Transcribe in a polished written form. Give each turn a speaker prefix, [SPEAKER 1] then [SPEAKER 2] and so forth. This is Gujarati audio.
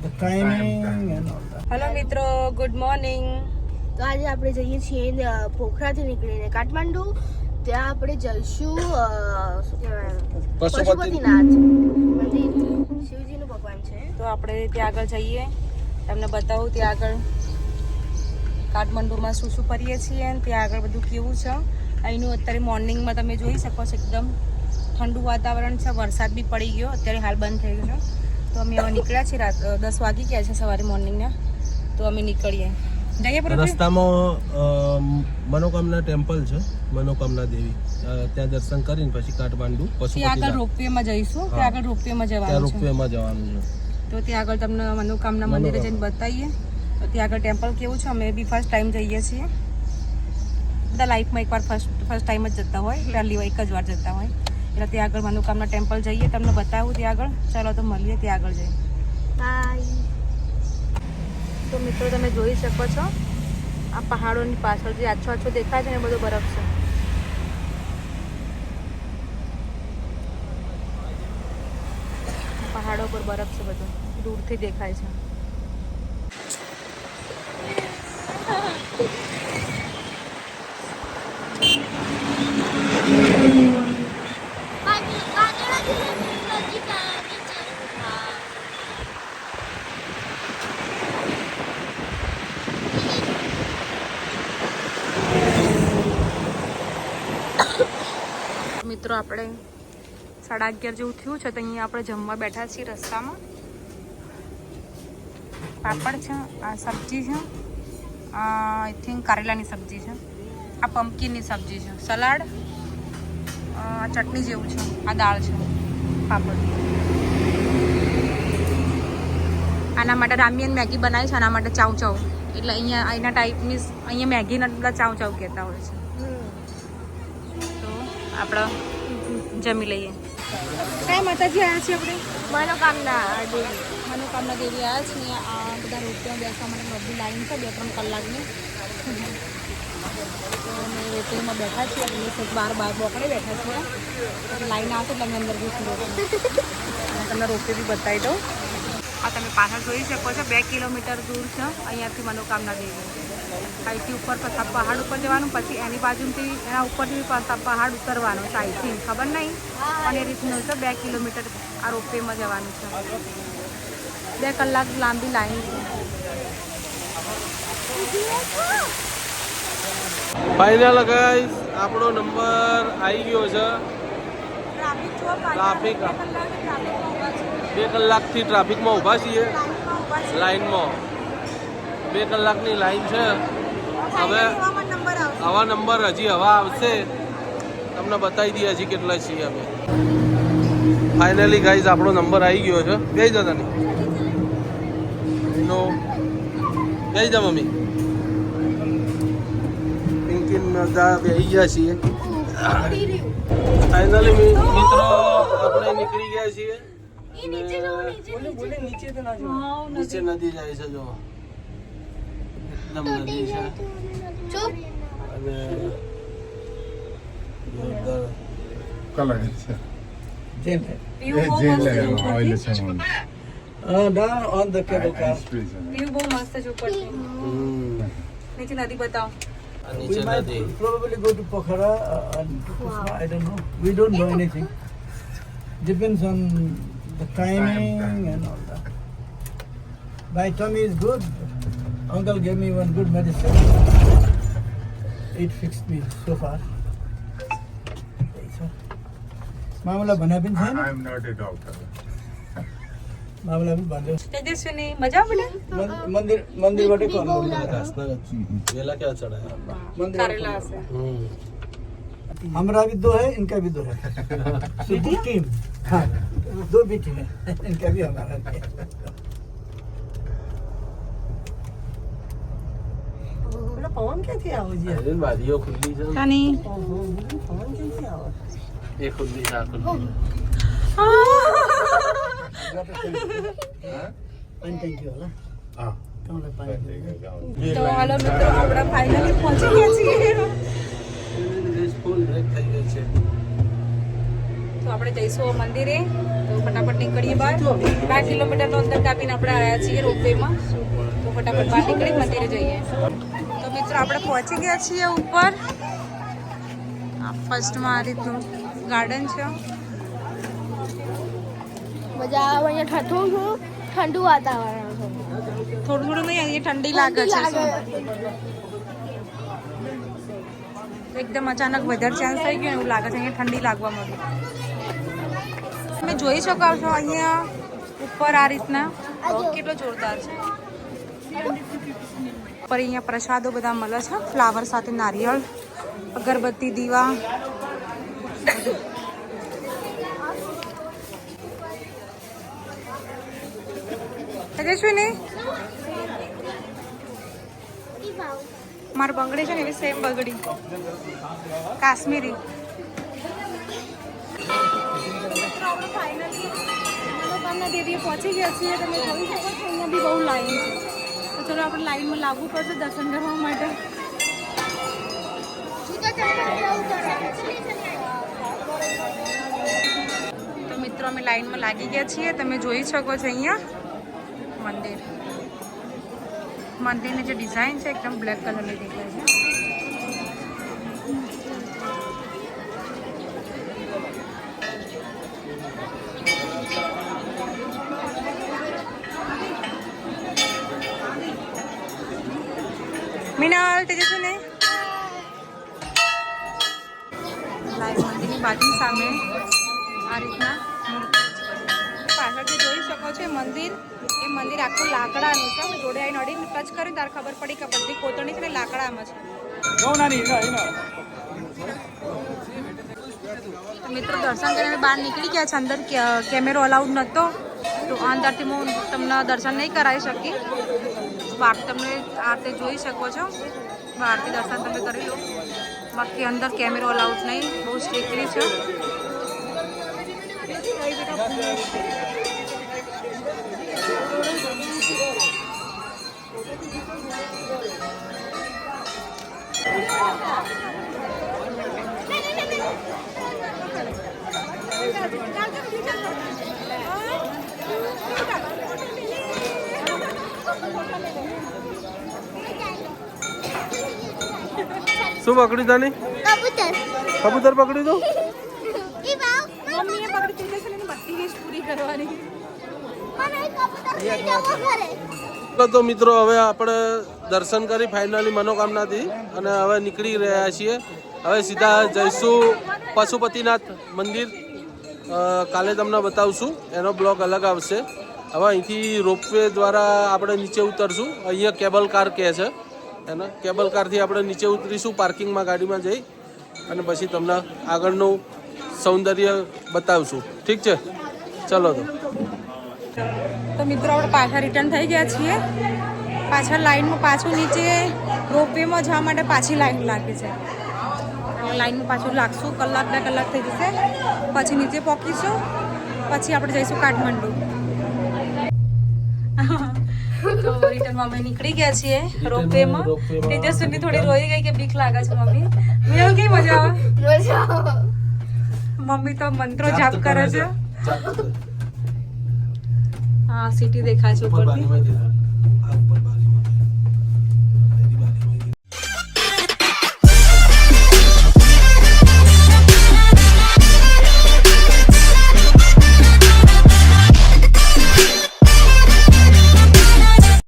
[SPEAKER 1] the timing and all that.
[SPEAKER 2] Hello મિત્રો, ગુડ મોર્નિંગ.
[SPEAKER 3] તો આજે આપણે જઈએ છીએ પોખરાથી નીકળીને કાઠમાંડુ. ત્યાં આપણે જઈશું શું કહેવાય પશુપતિનાથ મંદિર, શિવજીનું ભગવાન છે.
[SPEAKER 2] તો આપણે ત્યાં આગળ જઈએ, તમને બતાવું ત્યાં આગળ કાઠમાંડુમાં શું શું ફરીએ છીએ અને ત્યાં આગળ બધું કેવું છે. અહીંનું અત્યારે મોર્નિંગમાં તમે જોઈ શકો છો, એકદમ ઠંડુ વાતાવરણ છે, વરસાદ બી પડી ગયો, અત્યારે હાલ બંધ થઈ ગયો છે. તો અમે હવે નીકળ્યા છીએ, રાત 10 વાગી ગયા છે સવારે મોર્નિંગના. તો અમે નીકળીએ.
[SPEAKER 4] રસ્તામાં મનોકામના ટેમ્પલ છે, મનોકામના દેવી, ત્યાં દર્શન કરીને પછી કાઠમાંડુ
[SPEAKER 2] ત્યાં આગળ રોપવેમાં જઈશું. ત્યાં આગળ રોપવેમાં જવાનું છે. તો ત્યાં આગળ તમને મનોકામના મંદિરે જઈને બતાવીએ. તો ત્યાં આગળ ટેમ્પલ કેવું છે. અમે બી ફર્સ્ટ ટાઈમ જઈએ છીએ. બધા લાઈફમાં એકવાર ફર્સ્ટ ટાઈમ જ જતા હોય, પહેલી વાર એક જ વાર જતા હોય. એટલે ત્યાં આગળ મનોકામના ટેમ્પલ જઈએ, તમને બતાવું ત્યાં આગળ. ચાલો તો મળીએ ત્યાં આગળ જઈએ.
[SPEAKER 3] બાય.
[SPEAKER 2] તો મિત્રો તમે જોઈ શકો છો, આ પહાડોની પાછળ જે આછો આછો દેખાય છે ને, બધો બરફ છે. પહાડો પર બરફ છે, બધું દૂરથી દેખાય છે. મિત્રો આપણે 11:30 જેવું થયું છે, તો અહીંયા આપણે જમવા બેઠા છીએ. રસ્તામાં પાપડ છે, આ સબ્જી છે, આઈ થિંક કારેલાની સબ્જી છે, આ પમ્પકિનની સબ્જી છે, સલાડ, આ ચટણી જેવું છે, આ દાળ છે, પાપડ. આના માટે રામિયન મેગી બનાવી છે, આના માટે ચાવ ચાવ. એટલે અહીંયા એના ટાઈપની અહીંયા મેગીના બધા ચાવ ચાવ કહેતા હોય છે. આપણે જમી લઈએ. કયા માતાજી આવ્યા છીએ આપણે?
[SPEAKER 3] મનોકામના દેવી.
[SPEAKER 2] મનોકામના દેવી આવ્યા છીએ. આ બધા રોપમાં બેસવા માટે બધી લાઈન છે, 2-3 કલાકની. તો અમે વેટિંગમાં બેઠા છીએ, એટલે બાર બોકડે બેઠા છીએ. લાઈન આવશે એટલે અમે અંદર જઈશું રોપે. અને તમને રોપે બી બતાવી દઉં. આ તમે પાછળ જોઈ શકો છો, 2 કિલોમીટર દૂર છે અહીંયાથી મનોકામના દેવી. અહીંથી ઉપર પહાડ ઉપર જવાનું, પછી એની બાજુથી એના ઉપરથી પહાડ ઉતરવાનું છે. આઈ થિંક ખબર નહીં, પણ એ રીતનું છે. 2 કિલોમીટર આ રોપવેમાં જવાનું છે. 2 કલાક લાંબી લાઈન છે.
[SPEAKER 4] ફાઇનલ ગાઈસ, આપણો નંબર આવી ગયો છે. ટ્રાફિક 2 કલાકથી ટ્રાફિકમાં ઊભા છીએ, લાઈનમાં. 2 કલાકની લાઈન છે. હવે આવા નંબર હજી હવા આવશે, તમને બતાવી દઈએ હજી કેટલા છીએ અમે. ફાઇનલી ગાઈઝ આપણો નંબર આવી ગયો છે. ગઈ જા તને એનો ગઈ જા મમ્મી. પિંકીન બેસી ગયા છીએ. ફાઇનલી મિત્રો આપણે નીકળી ગયા છીએ. નીચે નદી જાય છે, જો એકદમ નદી છે. અને
[SPEAKER 1] Down on the cable car.
[SPEAKER 2] View બહુ મસ્ત છે ઉપરથી. નીચે નદી બતાવો.
[SPEAKER 1] We might probably go to Pokhara and to Kusma, I don't know. We don't know anything. Depends on the timing and all that. My tummy is good. Uncle gave me one good medicine. It fixed me so far. મામલા બનાવીને છે ને?
[SPEAKER 5] I am not a doctor.
[SPEAKER 1] મામલા બી બાંધ્યો.
[SPEAKER 2] તેજસ્વીની મજા પડે.
[SPEAKER 1] મંદિર વાટે કોણ?
[SPEAKER 4] वेला क्या चढ़ा है?
[SPEAKER 2] करेला से
[SPEAKER 1] हमारा भी 2 है, इनका भी 2 है. Super team. हाँ, 2 भी टीम है, इनका भी हमारा भी है. पवन कैसे आओ जी?
[SPEAKER 4] अरे बारियों खुली है.
[SPEAKER 2] कानी
[SPEAKER 1] पवन कैसे आओ?
[SPEAKER 4] ये खुली है, खुली.
[SPEAKER 1] पानी टंकी वाला.
[SPEAKER 5] हाँ.
[SPEAKER 1] कमला पानी.
[SPEAKER 2] तो हेलो મિત્રો, આપણે ફાઇનલી પહોંચી ગયા છીએ.
[SPEAKER 4] ફૂલ બ્રેક થઈ ગઈ છે.
[SPEAKER 2] તો આપણે જઈશું મંદિરે, તો ફટાફટ નીકળીએ બહાર. 2 કિલોમીટરનો અંતર કાપીને આપણે આવ્યા છીએ રોપવેમાં, તો ફટાફટ બહાર નીકળી મંદિરે જઈએ. તો મિત્રો આપણે પહોંચી ગયા છીએ ઉપર. ફર્સ્ટમાં આ રીતનું ગાર્ડન છે.
[SPEAKER 3] મજા આવે અહીંયા, ઠંડુ વાતાવરણ છે.
[SPEAKER 2] થોડું થોડું નહીં, અહીંયા ઠંડી લાગે છે. એકદમ અચાનક વેધર ચેન્જ થઈ ગયું એવું લાગે છે, અહીંયા ઠંડી લાગવા માંડી. તમે જોઈ શકો છો અહીંયા ઉપર આ રીતના કેટલો જોરદાર છે. ઉપર અહીંયા પ્રસાદો બધા મળે છે, ફ્લાવર સાથે નારિયેળ, અગરબત્તી, દીવા. શું નહીં મારી બંગડી છે ને એવી સેમ બંગડી કાશ્મીરી. દેવીએ પહોંચી ગયા છીએ. તમે જોઈ શકો છો અહીંયા બી બહુ લાઈન છે, તો ચલો આપણે લાઈનમાં લાવવું પડશે દર્શન કરવા માટે. તો મિત્રો અમે લાઈનમાં લાગી ગયા છીએ. તમે જોઈ શકો છો અહીંયા મંદિરની જે ડિઝાઇન છે એકદમ બ્લેક કલરની દેખાય છે. મીનાલ તેજસ્વી ને લાઈવ મંદિરની બાજુ સામે આ રીતના પાછળથી જોઈ શકો છો મંદિર. એ મંદિર આખું લાકડાનું છે. અમે જોડે આવીને અડીને ટચ કર્યું ત્યારે ખબર પડી કે બધી કોતરણી છે ને લાકડામાં છે. મિત્રો દર્શન કરીને બહાર નીકળી ગયા છે. અંદર કેમેરો અલાઉડ નહોતો, તો અંદરથી હું તમને દર્શન નહીં કરાવી શકી. બહાર તમને આ રીતે જોઈ શકો છો, બહારથી દર્શન તમે કરી લો. બાકી અંદર કેમેરો અલાઉડ નહીં, બહુ સ્ટ્રિક્ટલી છે.
[SPEAKER 4] શું પકડી તાની? કબૂતર પકડી દો.
[SPEAKER 2] મમ્મીએ પકડી દીધી છે ને બધી વીસ પૂરી કરવાની.
[SPEAKER 4] તો મિત્રો હવે આપણે દર્શન કરી ફાઇનલી મનોકામનાથી અને હવે નીકળી રહ્યા છીએ. હવે સીધા જઈશું પશુપતિનાથ મંદિર. કાલે તમને બતાવશું, એનો બ્લોગ અલગ આવશે. હવે અહીંથી રોપવે દ્વારા આપણે નીચે ઉતરશું. અહીંયા કેબલ કાર કહે છે એને. કેબલ કારથી આપણે નીચે ઉતરીશું પાર્કિંગમાં ગાડીમાં જઈ, અને પછી તમને આગળનું સૌંદર્ય બતાવશું. ઠીક છે, ચલો.
[SPEAKER 2] તો મિત્રો આપણે પાછા રિટર્ન થઈ ગયા છીએ. પાછળ લાઈનમાં પાછું નીચે રોપવેમાં જવા માટે પાછી લાઈન લાગી છે. લાઈનમાં પાછું લાગશું, કલાક 2 કલાક થઈ જશે. પછી નીચે પહોંચીશું, પછી આપણે જઈશું કાઠમંડુ. તો રિટર્નમાં અમે નીકળી ગયા છીએ રોપવેમાં. તેજસ્વીની થોડી રોઈ ગઈ કે બીક લાગે છે મમ્મી. એવું કેવી મજા આવે? મમ્મી તો મંત્રો જાપ કરે છે. હા, સિટી દેખાય છે ઉપરથી.